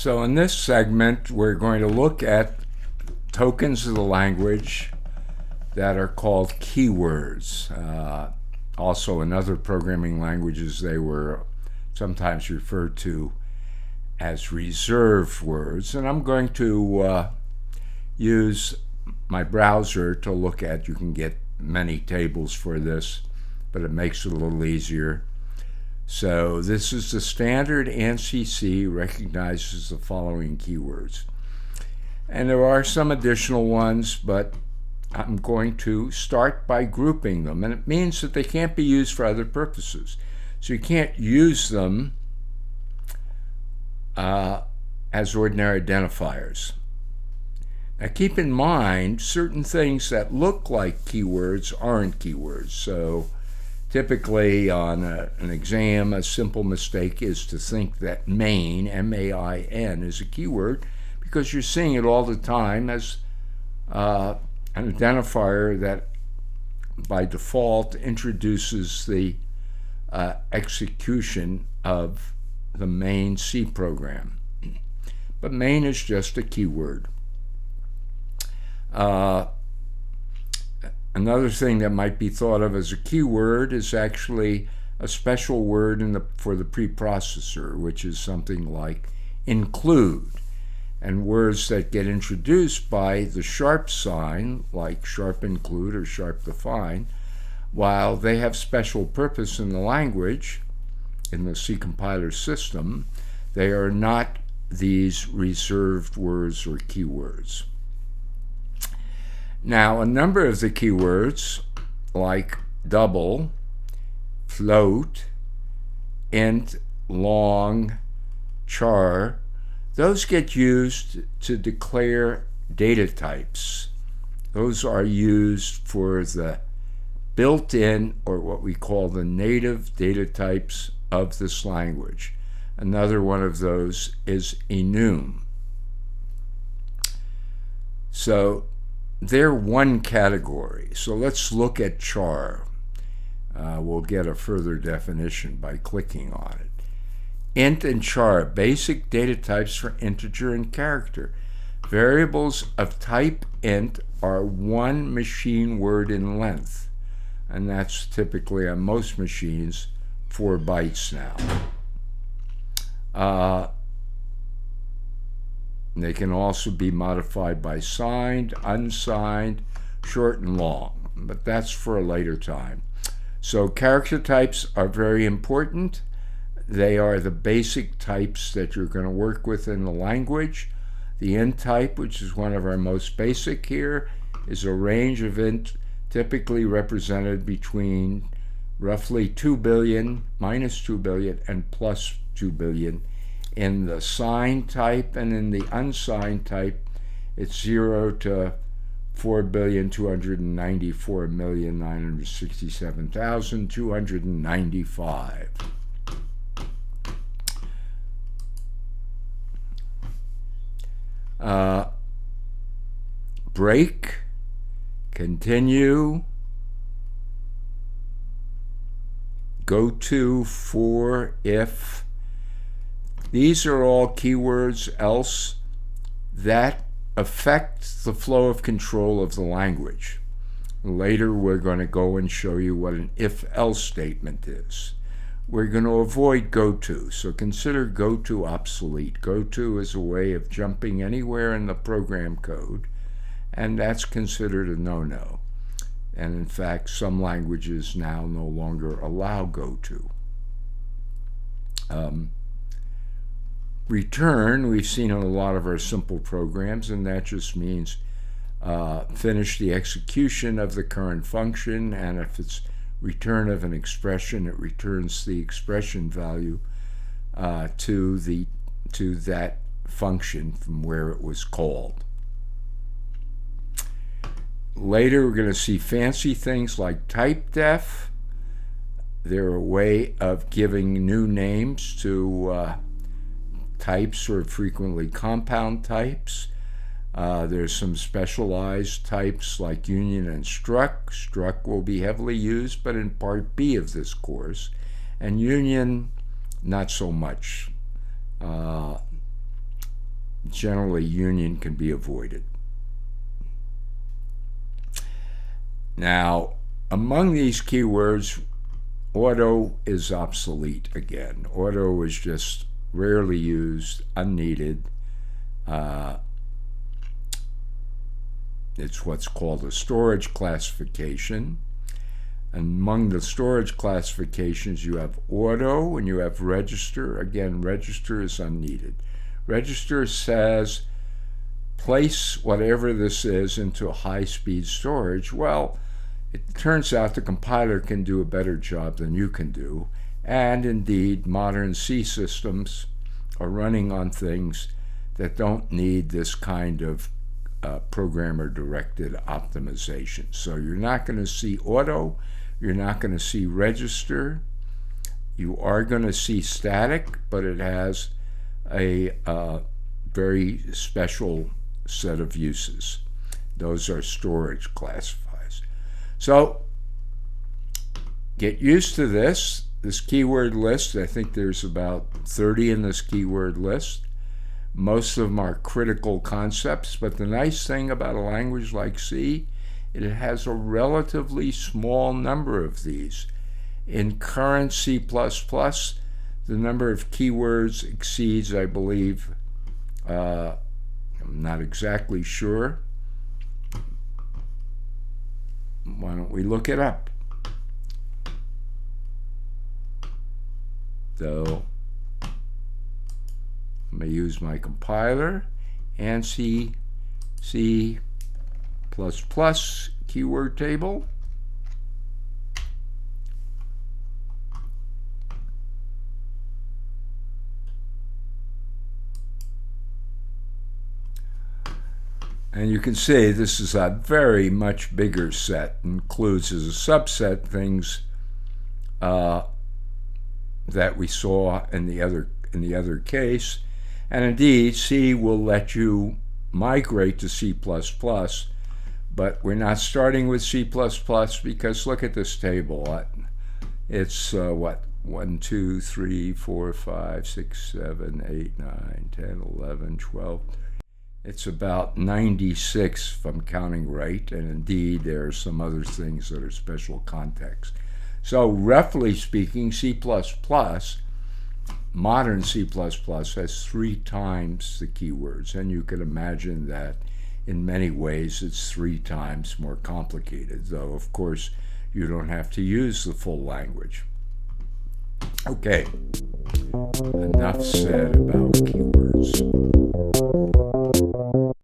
So in this segment, we're going to look at tokens of the language that are called keywords. Also, in other programming languages, they were sometimes referred to as reserved words. And I'm going to use my browser to look at. You can get many tables for this, but it makes it a little easier. So this is the standard ANSI C recognizes the following keywords. And there are some additional ones, but I'm going to start by grouping them. And it means that they can't be used for other purposes. So you can't use them as ordinary identifiers. Now keep in mind, certain things that look like keywords aren't keywords. So typically on an exam, a simple mistake is to think that main, M-A-I-N, is a keyword because you're seeing it all the time as an identifier that by default introduces the execution of the main C program. But main is just a keyword. Another thing that might be thought of as a keyword is actually a special word for the preprocessor, which is something like include. And words that get introduced by the sharp sign, like sharp include or sharp define, while they have special purpose in the language, in the C compiler system, they are not these reserved words or keywords. Now, a number of the keywords, like double, float, int, long, char, those get used to declare data types. Those are used for the built-in, or what we call the native data types of this language. Another one of those is enum. So they're one category. So let's look at char. We'll get a further definition by clicking on it. Int and char, basic data types for integer and character. Variables of type int are one machine word in length, and that's typically on most machines 4 bytes now. They can also be modified by signed, unsigned, short, and long, but that's for a later time. So character types are very important. They are the basic types that you're going to work with in the language. The int type, which is one of our most basic here, is a range of int typically represented between roughly 2 billion, minus 2 billion, and plus 2 billion. In the signed type and in the unsigned type, it's 0 to 4,294,967,295. Break, continue, go to, for, if. These are all keywords, else, that affect the flow of control of the language. Later, we're going to go and show you what an if-else statement is. We're going to avoid goto, so consider goto obsolete. Goto is a way of jumping anywhere in the program code, and that's considered a no-no. And in fact, some languages now no longer allow goto. Return, we've seen in a lot of our simple programs, and that just means finish the execution of the current function, and if it's return of an expression, it returns the expression value to that function from where it was called. Later, we're going to see fancy things like typedef. They're a way of giving new names to types, or frequently compound types. There's some specialized types like union and struct. Struct will be heavily used, but in part B of this course. And union, not so much. generally union can be avoided. Now, among these keywords, auto is obsolete again. Auto is just rarely used, unneeded. It's what's called a storage classification. Among the storage classifications, you have auto and you have register. Again, register is unneeded. Register says place whatever this is into high-speed storage. Well, it turns out the compiler can do a better job than you can do. And indeed, modern C systems are running on things that don't need this kind of programmer-directed optimization. So you're not going to see auto, you're not going to see register, you are going to see static, but it has a very special set of uses. Those are storage classifiers. So get used to this keyword list. I think there's about 30 in this keyword list. Most of them are critical concepts, but the nice thing about a language like C, it has a relatively small number of these. In current C++, the number of keywords exceeds, I believe, I'm not exactly sure. Why don't we look it up? So I'm going to use my compiler, ANSI C++ keyword table. And you can see this is a very much bigger set, includes as a subset things that we saw in the other case. And indeed, C will let you migrate to C++, but we're not starting with C++ because look at this table. It's what? 1, 2, 3, 4, 5, 6, 7, 8, 9, 10, 11, 12. It's about 96 if I'm counting right, and indeed there are some other things that are special context. So roughly speaking, C++, modern C++ has 3 times the keywords, and you can imagine that in many ways it's 3 times more complicated, though of course you don't have to use the full language. Okay, enough said about keywords.